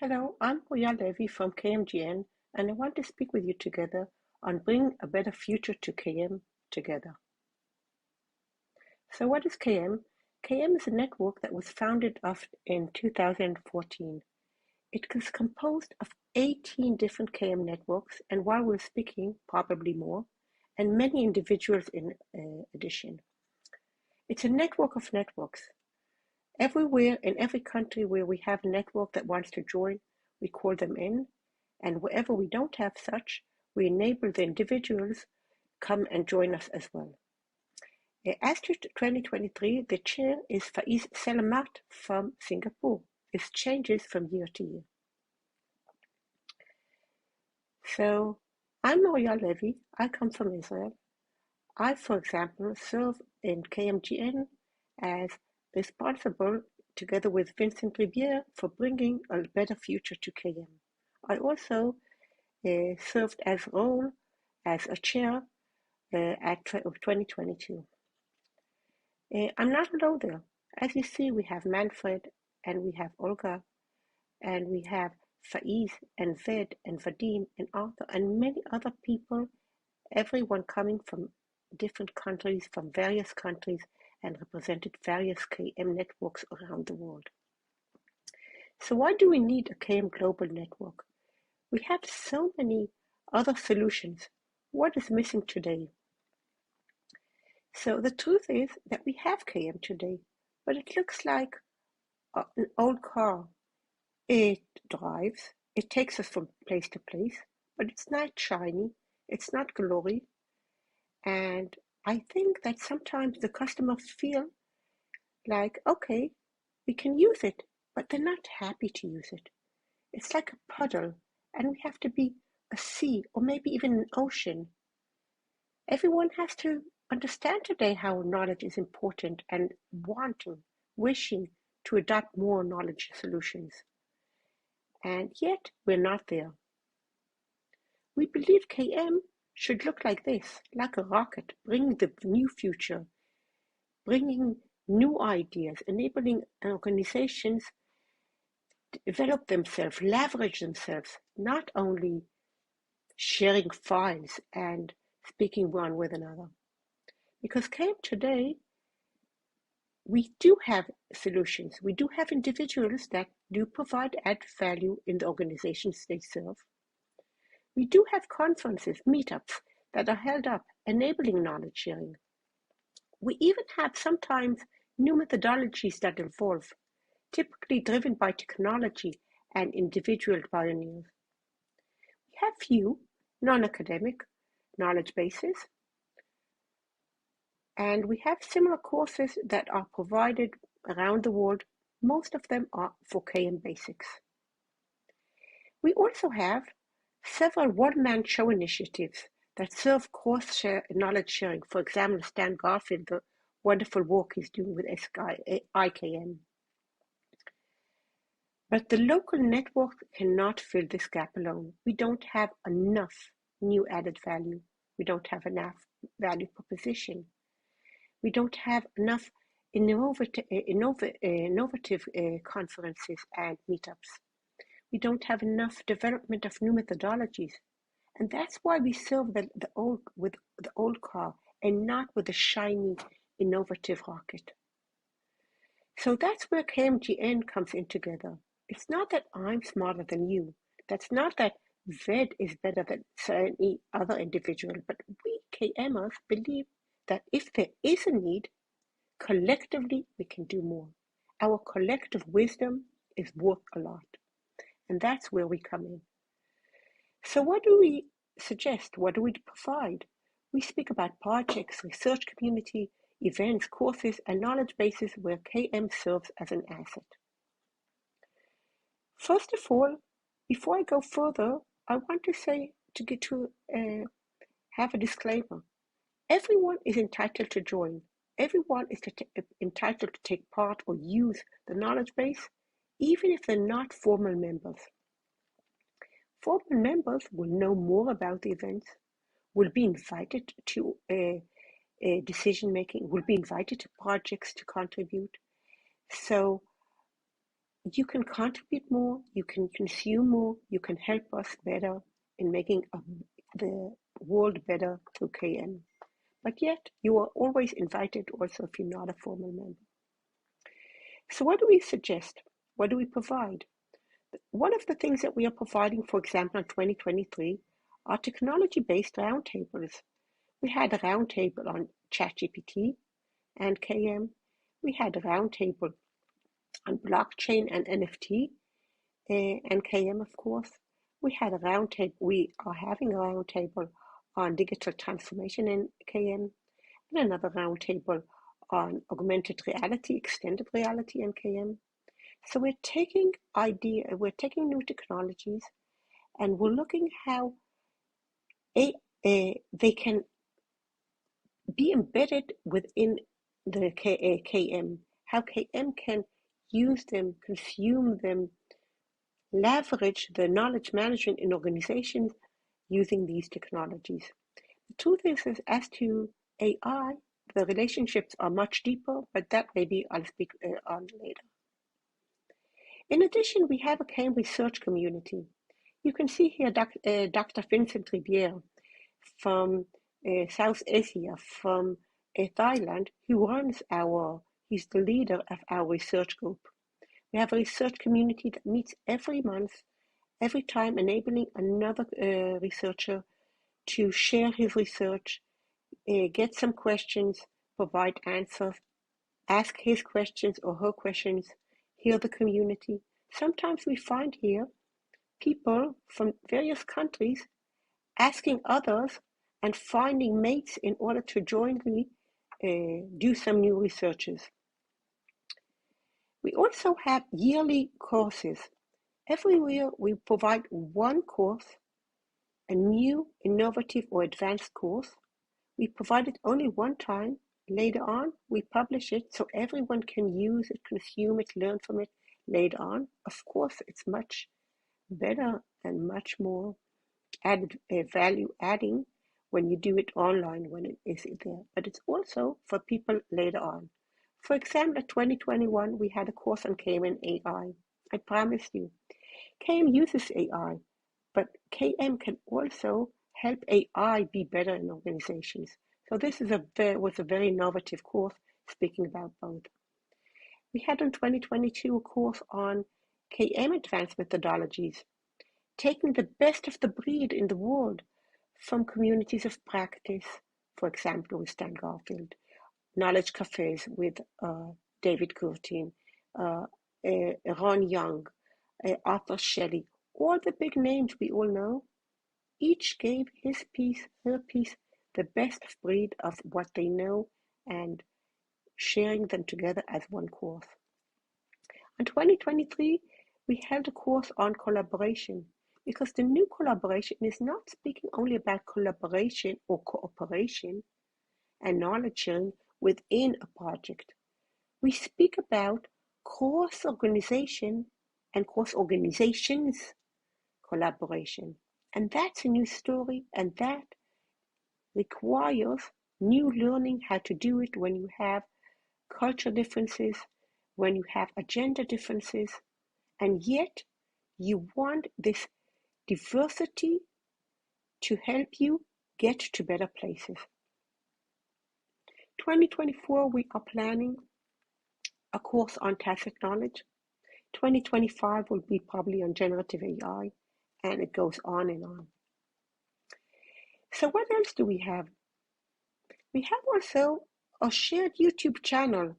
Hello, I'm Moria Levy from KMGN, and I want to speak with you together on bringing a better future to KM together. So what is KM? KM is a network that was founded in 2014. It is composed of 18 different KM networks, and while we're speaking, probably more, and many individuals in addition. It's a network of networks. Everywhere in every country where we have a network that wants to join, we call them in, and wherever we don't have such, we enable the individuals come and join us as well. As to 2023, the chair is Faiz Selamat from Singapore. This changes from year to year. So I'm Moria Levy. I come from Israel. I, for example, serve in KMGN as responsible, together with Vincent Ribier, for bringing a better future to KM. I also served as role as a chair of 2022. I'm not alone there. As you see, we have Manfred, and we have Olga, and we have Faiz, and Ved, and Vadim, and Arthur, and many other people, everyone coming from different countries, from various countries, and represented various KM networks around the world. So why do we need a KM global network? We have so many other solutions. What is missing today? So the truth is that we have KM today, but it looks like an old car. It drives, it takes us from place to place, but it's not shiny, it's not glory. And I think that sometimes the customers feel like, okay, we can use it, but they're not happy to use it. It's like a puddle, and we have to be a sea or maybe even an ocean. Everyone has to understand today how knowledge is important and wishing to adopt more knowledge solutions. And yet we're not there. We believe KM should look like this, like a rocket, bringing the new future, bringing new ideas, enabling organizations to develop themselves, leverage themselves, not only sharing files and speaking one with another. Because KM today, we do have solutions. We do have individuals that do provide added value in the organizations they serve. We do have conferences, meetups that are held up, enabling knowledge sharing. We even have sometimes new methodologies that evolve, typically driven by technology and individual pioneers. We have few non-academic knowledge bases, and we have similar courses that are provided around the world. Most of them are for KM Basics. We also have several one-man show initiatives that serve cross-share knowledge sharing. For example, Stan Garfield, the wonderful work he's doing with IKM. But the local network cannot fill this gap alone. We don't have enough new added value. We don't have enough value proposition. We don't have enough innovative conferences and meetups. We don't have enough development of new methodologies. And that's why we serve the old car and not with the shiny, innovative rocket. So that's where KMGN comes in together. It's not that I'm smarter than you. That's not that Ved is better than any other individual, but we KMers believe that if there is a need, collectively we can do more. Our collective wisdom is worth a lot. And that's where we come in. So what do we suggest? What do we provide? We speak about projects, research community, events, courses, and knowledge bases where KM serves as an asset. First of all, before I go further, I want to say have a disclaimer. Everyone is entitled to join. Everyone is entitled to take part or use the knowledge base, even if they're not formal members. Formal members will know more about the events, will be invited to decision making, will be invited to projects to contribute. So you can contribute more, you can consume more, you can help us better in making the world better through KM. But yet, you are always invited also if you're not a formal member. So what do we suggest? What do we provide? One of the things that we are providing, for example, in 2023, are technology-based roundtables. We had a roundtable on ChatGPT and KM. We had a roundtable on blockchain and NFT and KM, of course. We had a roundtable. We are having a roundtable on digital transformation in KM, and another roundtable on augmented reality, extended reality in KM. So we're taking new technologies, and we're looking how they can be embedded within the KM, how KM can use them, consume them, leverage the knowledge management in organizations using these technologies. The truth is as to AI, the relationships are much deeper, but that maybe I'll speak on later. In addition, we have a KM research community. You can see here Dr. Vincent Ribier from South Asia, from Thailand, he's the leader of our research group. We have a research community that meets every month, every time enabling another researcher to share his research, get some questions, provide answers, ask his questions or her questions, hear the community. Sometimes we find here people from various countries asking others and finding mates in order to jointly do some new researches. We also have yearly courses. Every year we provide one course, a new, innovative or advanced course. We provide it only one time. Later on, we publish it so everyone can use it, consume it, learn from it later on. Of course, it's much better and much more added value adding when you do it online, when it is there. But it's also for people later on. For example, in 2021, we had a course on KM and AI. I promise you, KM uses AI, but KM can also help AI be better in organizations. So this was a very innovative course speaking about both. We had in 2022 a course on KM advanced methodologies, taking the best of the breed in the world from communities of practice, for example, with Stan Garfield, knowledge cafes with David Curtin, Ron Young, Arthur Shelley, all the big names we all know, each gave his piece, her piece, the best of breed of what they know and sharing them together as one course. In 2023, we held a course on collaboration because the new collaboration is not speaking only about collaboration or cooperation and knowledge sharing within a project. We speak about cross-organization and cross-organizations collaboration. And that's a new story, and that requires new learning how to do it when you have culture differences, when you have agenda differences, and yet you want this diversity to help you get to better places. 2024, we are planning a course on tacit knowledge. 2025 will be probably on generative AI, and it goes on and on. So what else do we have? We have also a shared YouTube channel,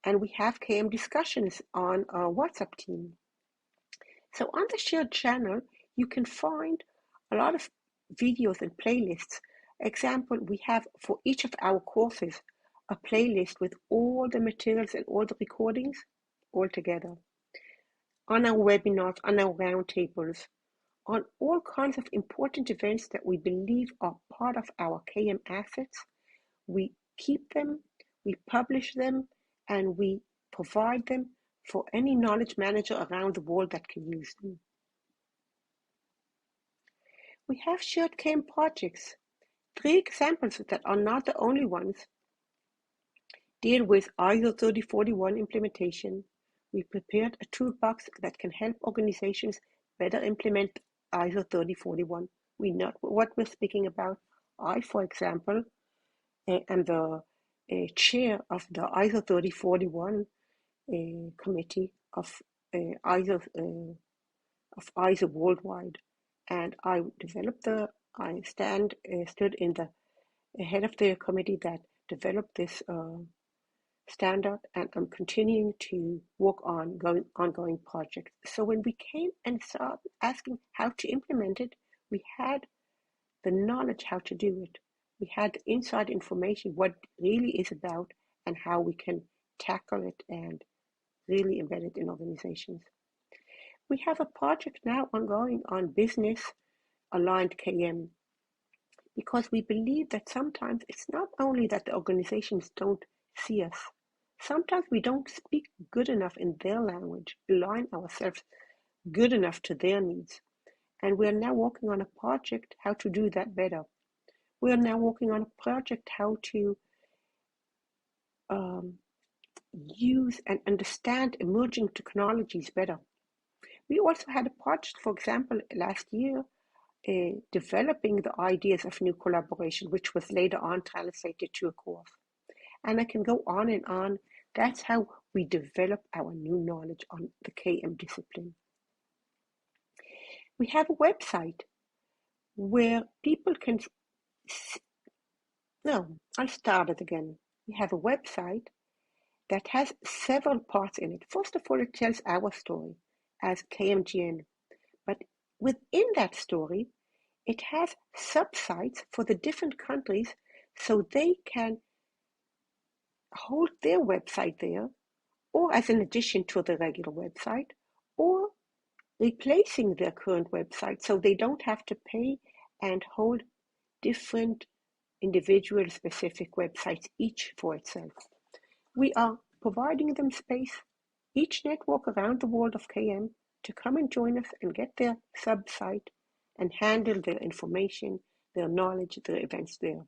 and we have KM discussions on our WhatsApp team. So on the shared channel, you can find a lot of videos and playlists. Example, we have for each of our courses a playlist with all the materials and all the recordings all together. On our webinars, on our roundtables, on all kinds of important events that we believe are part of our KM assets, we keep them, we publish them, and we provide them for any knowledge manager around the world that can use them. We have shared KM projects. 3 examples that are not the only ones deal with ISO 3041 implementation, We prepared a toolbox that can help organizations better implement ISO 3041. We know what we're speaking about. I, for example, am the chair of the ISO 3041 committee of ISO worldwide, and I stood in the head of the committee that developed this standard, and I'm continuing to work on ongoing projects. So when we came and started asking how to implement it, we had the knowledge how to do it. We had the inside information, what it really is about, and how we can tackle it and really embed it in organizations. We have a project now ongoing on business aligned KM, because we believe that sometimes it's not only that the organizations don't see us, sometimes we don't speak good enough in their language, align ourselves good enough to their needs. And we're now working on a project how to do that better. We're now working on a project how to use and understand emerging technologies better. We also had a project, for example, last year, developing the ideas of new collaboration, which was later on translated to a course. And I can go on and on. That's how we develop our new knowledge on the KM discipline. We have a website where people can, I'll start it again. We have a website that has several parts in it. First of all, it tells our story as KMGN, but within that story, it has sub-sites for the different countries so they can hold their website there, or as an addition to the regular website, or replacing their current website so they don't have to pay and hold different individual specific websites, each for itself. We are providing them space, each network around the world of KM, to come and join us and get their sub-site and handle their information, their knowledge, their events there.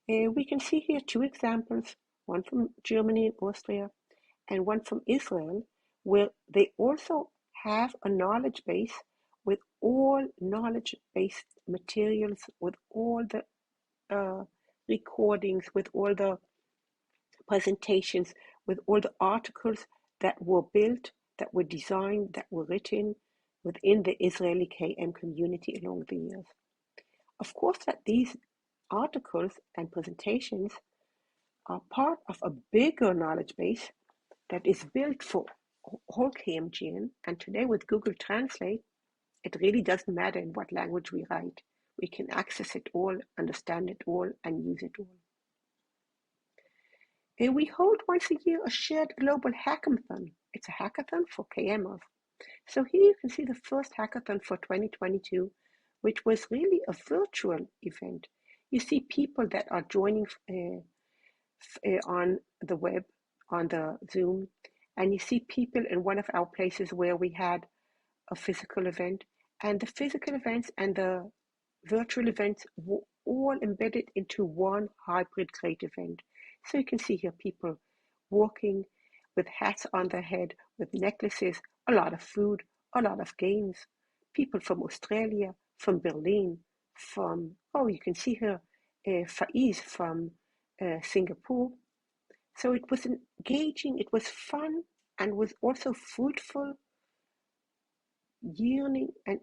We can see here two examples, one from Germany and Austria and one from Israel, where they also have a knowledge base with all knowledge-based materials, with all the recordings, with all the presentations, with all the articles that were built, that were designed, that were written within the Israeli KM community along the years. Of course, that these articles and presentations are part of a bigger knowledge base that is built for whole KMGN, and today with Google Translate, it really doesn't matter in what language we write. We can access it all, understand it all, and use it all. And we hold once a year a shared global hackathon. It's a hackathon for KMers. So here you can see the first hackathon for 2022, which was really a virtual event. You see people that are joining on the web, on the Zoom, and you see people in one of our places where we had a physical event, and the physical events and the virtual events were all embedded into one hybrid great event. So you can see here people walking with hats on their head, with necklaces, a lot of food, a lot of games, people from Australia, from Berlin, you can see here Faiz from Singapore. So it was engaging, it was fun, and was also fruitful, yearning and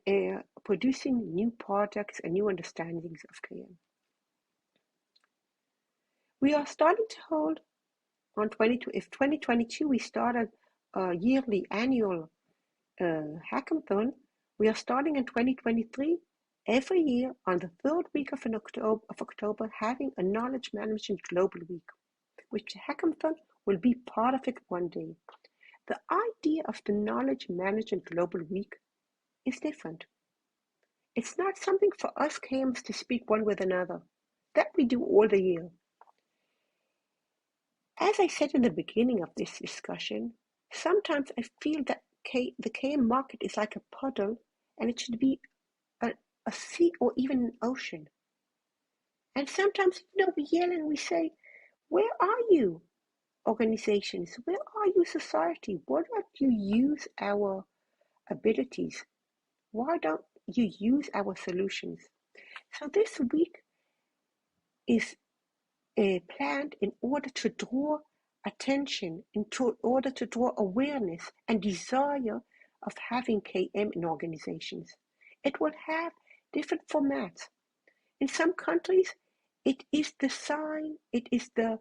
producing new projects and new understandings of KM. We are starting to hold on 2022, we started a yearly annual hackathon. We are starting in 2023, every year on the third week of October, having a Knowledge Management Global Week, which the hackathon will be part of it one day. The idea of the Knowledge Management Global Week is different. It's not something for us KMs to speak one with another. That we do all the year. As I said in the beginning of this discussion, sometimes I feel that the KM market is like a puddle, and it should be a sea or even an ocean. And sometimes, we yell and we say, "Where are you? organizations, where are you, society? Why don't you use our abilities? Why don't you use our solutions? So this week is planned in order to draw attention, in order to draw awareness and desire of having KM in organizations. It will have different formats. In some countries, it is the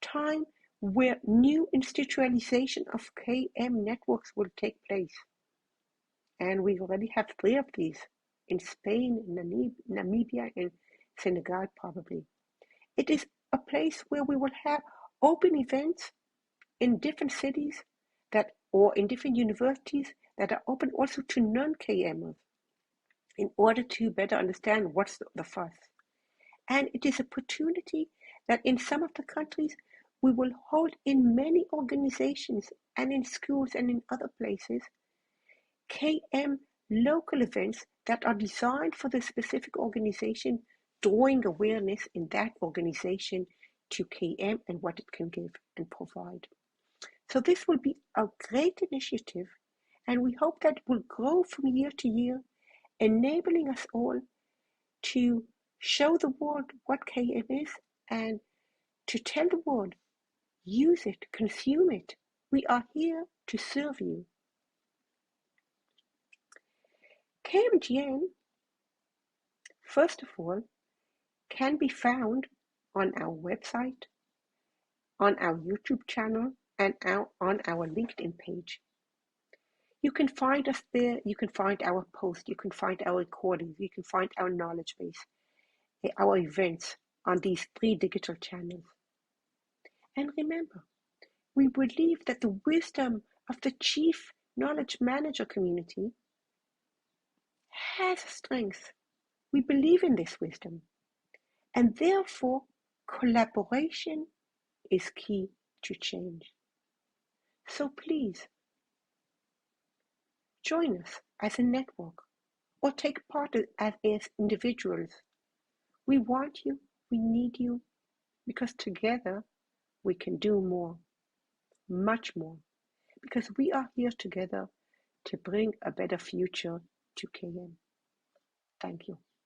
time where new institutionalization of KM networks will take place. And we already have 3 of these in Spain, Namibia, and Senegal probably. It is a place where we will have open events in different cities or in different universities that are open also to non-KMers in order to better understand what's the fuss. And it is an opportunity that in some of the countries we will hold in many organizations and in schools and in other places KM local events that are designed for the specific organization, drawing awareness in that organization to KM and what it can give and provide. So this will be a great initiative, and we hope that it will grow from year to year, enabling us all to show the world what KM is and to tell the world, use it, consume it. We are here to serve you. KMGN, first of all, can be found on our website, on our YouTube channel, and on our LinkedIn page. You can find us there, you can find our posts, you can find our recordings, you can find our knowledge base, our events on these 3 digital channels. And remember, we believe that the wisdom of the chief knowledge manager community has strength. We believe in this wisdom, and therefore collaboration is key to change. So please join us as a network or take part as individuals. We want you, we need you, because together we can do more, much more, because we are here together to bring a better future to KM. Thank you.